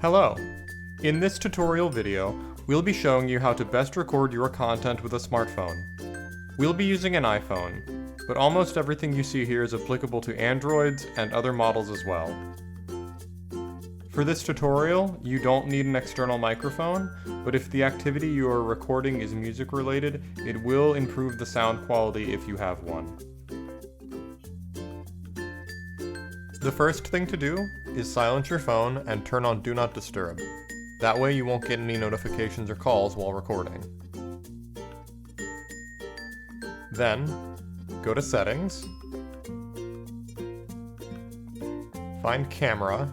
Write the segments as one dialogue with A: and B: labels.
A: Hello! In this tutorial video, we'll be showing you how to best record your content with a smartphone. We'll be using an iPhone, but almost everything you see here is applicable to Androids and other models as well. For this tutorial, you don't need an external microphone, but if the activity you are recording is music related, it will improve the sound quality if you have one. The first thing to do is silence your phone and turn on Do Not Disturb. That way you won't get any notifications or calls while recording. Then, go to Settings, find Camera,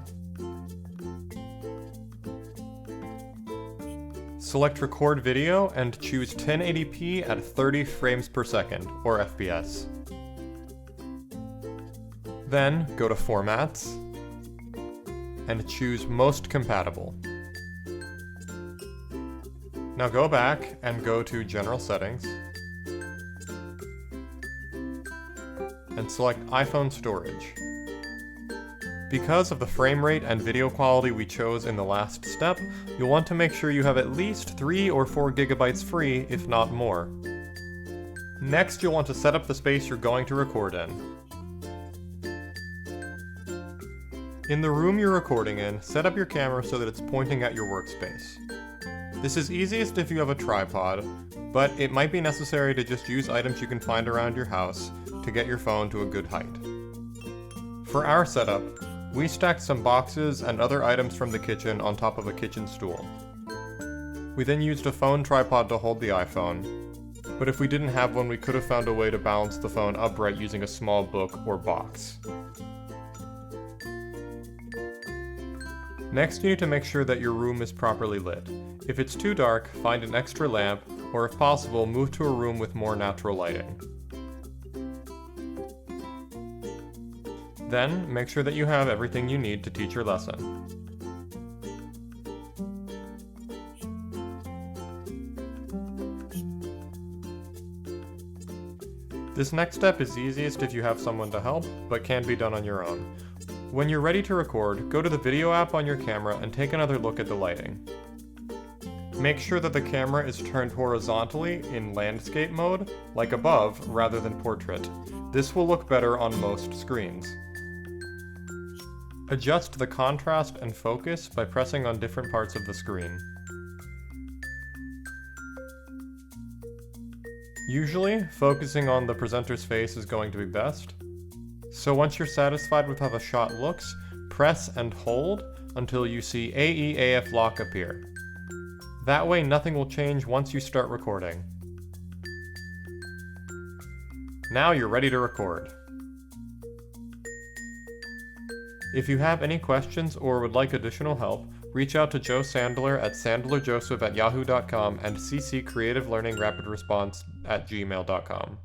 A: select Record Video and choose 1080p at 30 frames per second, or FPS. Then, go to Formats, and choose Most Compatible. Now go back and go to General Settings, and select iPhone Storage. Because of the frame rate and video quality we chose in the last step, you'll want to make sure you have at least 3 or 4 gigabytes free, if not more. Next, you'll want to set up the space you're going to record in. In the room you're recording in, set up your camera so that it's pointing at your workspace. This is easiest if you have a tripod, but it might be necessary to just use items you can find around your house to get your phone to a good height. For our setup, we stacked some boxes and other items from the kitchen on top of a kitchen stool. We then used a phone tripod to hold the iPhone, but if we didn't have one, we could have found a way to balance the phone upright using a small book or box. Next, you need to make sure that your room is properly lit. If it's too dark, find an extra lamp, or if possible, move to a room with more natural lighting. Then, make sure that you have everything you need to teach your lesson. This next step is easiest if you have someone to help, but can be done on your own. When you're ready to record, go to the video app on your camera and take another look at the lighting. Make sure that the camera is turned horizontally in landscape mode, like above, rather than portrait. This will look better on most screens. Adjust the contrast and focus by pressing on different parts of the screen. Usually, focusing on the presenter's face is going to be best. So once you're satisfied with how the shot looks, press and hold until you see AEAF lock appear. That way nothing will change once you start recording. Now you're ready to record. If you have any questions or would like additional help, reach out to Joe Sandler at sandlerjoseph@yahoo.com and cc Creative Learning Rapid Response at gmail.com.